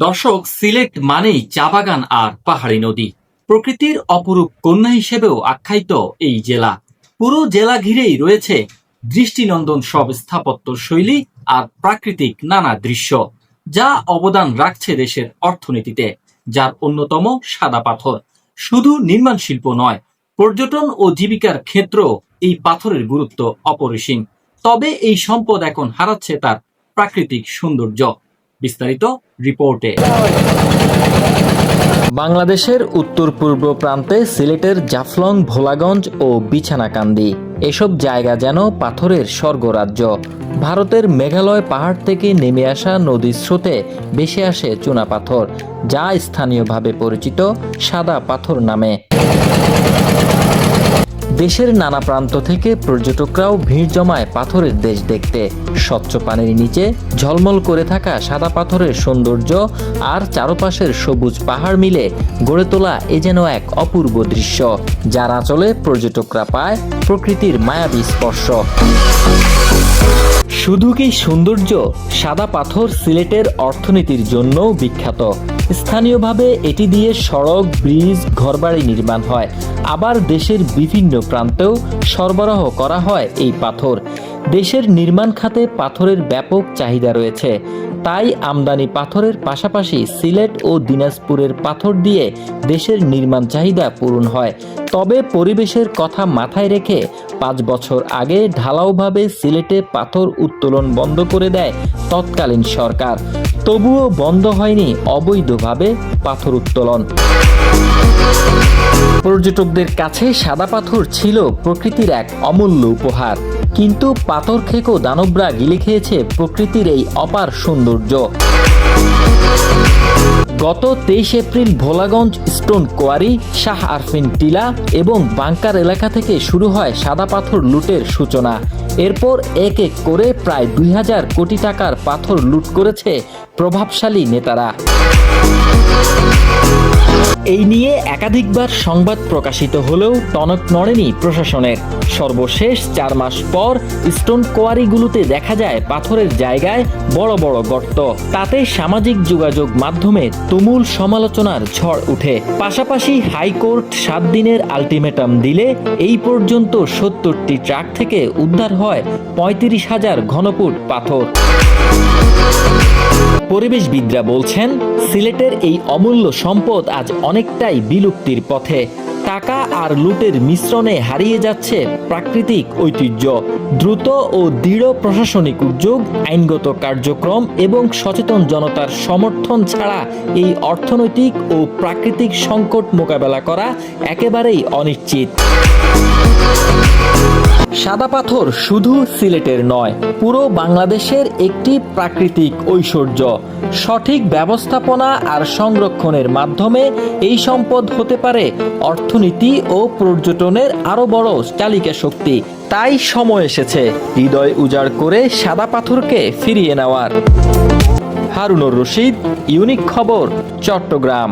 দর্শক, সিলেট মানেই চা বাগান আর পাহাড়ি নদী। প্রকৃতির অপরূপ কন্যা হিসেবেও আখ্যায়িত এই জেলা। পুরো জেলা ঘিরেই রয়েছে দৃষ্টিনন্দন সব স্থাপত্য শৈলী আর প্রাকৃতিক নানা দৃশ্য, যা অবদান রাখছে দেশের অর্থনীতিতে, যার অন্যতম সাদা পাথর। শুধু নির্মাণ শিল্প নয়, পর্যটন ও জীবিকার ক্ষেত্রেও এই পাথরের গুরুত্ব অপরিসীম। তবে এই সম্পদ এখন হারাচ্ছে তার প্রাকৃতিক সৌন্দর্য। বিস্তারিত রিপোর্টে। বাংলাদেশের উত্তর পূর্ব প্রান্তে সিলেটের জাফলং, ভোলাগঞ্জ ও বিছানাকান্দি এসব জায়গা যেন পাথরের স্বর্গরাজ্য। ভারতের মেঘালয় পাহাড় থেকে নেমে আসা নদীর স্রোতে ভেসে আসে চুনাপাথর, যা স্থানীয়ভাবে পরিচিত সাদা পাথর নামে। দেশের নানা প্রান্ত থেকে পর্যটকরাও ভিড় জমায় পাথরের দেশ দেখতে। স্বচ্ছ পানির নিচে ঝলমল করে থাকা সাদা পাথরের সৌন্দর্য আর চারপাশের সবুজ পাহাড় মিলে গড়ে তোলা এ যেন এক অপূর্ব দৃশ্য, যার আঁচলে পর্যটকরা পায় প্রকৃতির মায়াবী স্পর্শ। শুধু কি সৌন্দর্য, সাদা পাথর সিলেটের অর্থনীতির জন্যও বিখ্যাত। স্থানীয়ভাবে এটি দিয়ে সড়ক, ব্রিজ, ঘরবাড়ি নির্মাণ হয়। আবার দেশের বিভিন্ন প্রান্তেও সরবরাহ করা হয় এই পাথর। দেশের নির্মাণ খাতে পাথরের ব্যাপক চাহিদা রয়েছে, তাই আমদানি পাথরের পাশাপাশি সিলেট ও দিনাজপুরের পাথর দিয়ে দেশের নির্মাণ চাহিদা পূরণ হয়। তবে পরিবেশের কথা মাথায় রেখে 5 বছর আগে ঢালাওভাবে সিলেটে পাথর উত্তোলন বন্ধ করে দেয় তৎকালীন সরকার। তবুও বন্ধ হয়নি অবৈধভাবে পাথর উত্তোলন। পর্যটকদের কাছে সাদা পাথর ছিল প্রকৃতির এক অমূল্য উপহার, কিন্তু পাথর খেকো দানবরা গিলে খেয়েছে প্রকৃতির এই অপার সৌন্দর্য। গত 23 April Bholaganj stone quarry, Shah Arfin Tila এবং বাংকার এলাকা থেকে শুরু হয় সাদা পাথর লুটের সূচনা। এরপর এক এক করে প্রায় 2000 কোটি টাকার পাথর লুট করেছে প্রভাবশালী নেতারা। এই নিয়ে একাধিকবার সংবাদ প্রকাশিত হলেও টনক নড়েনি প্রশাসনের। সর্বশেষ 4 মাস পর স্টোন কোয়ারিগুলোতে দেখা যায় পাথরের জায়গায় বড় বড় গর্ত। তাতে সামাজিক যোগাযোগ মাধ্যমে তুমুল সমালোচনার ঝড় উঠে। পাশাপাশি হাইকোর্ট 7 দিনের আলটিমেটাম দিলে এই পর্যন্ত 70টি ট্রাক থেকে উদ্ধার হয় 35,000 ঘনফুট পাথর। পরিবেশবিদরা বলছেন, সিলেটের এই অমূল্য সম্পদ আজ অনেকটাই বিলুপ্তির পথে। টাকা আর লুটের মিশ্রণে হারিয়ে যাচ্ছে প্রাকৃতিক ঐতিহ্য। দ্রুত ও দৃঢ় প্রশাসনিক উদ্যোগ, আইনগত কার্যক্রম এবং সচেতন জনতার সমর্থন ছাড়া এই অর্থনৈতিক ও প্রাকৃতিক সংকট মোকাবেলা করা একেবারেই অনিশ্চিত। সাদা পাথর শুধু সিলেটের নয়, পুরো বাংলাদেশের একটি প্রাকৃতিক ঐশ্বর্য। সঠিক ব্যবস্থাপনা আর সংরক্ষণের মাধ্যমে এই সম্পদ হতে পারে অর্থনীতি ও পর্যটনের আরো বড় চালিকা শক্তি। তাই সময় এসেছে হৃদয় উজাড় করে সাদা পাথরকে ফিরিয়ে নেওয়ার। হারুনুর রশিদ, ইউনিক খবর, চট্টগ্রাম।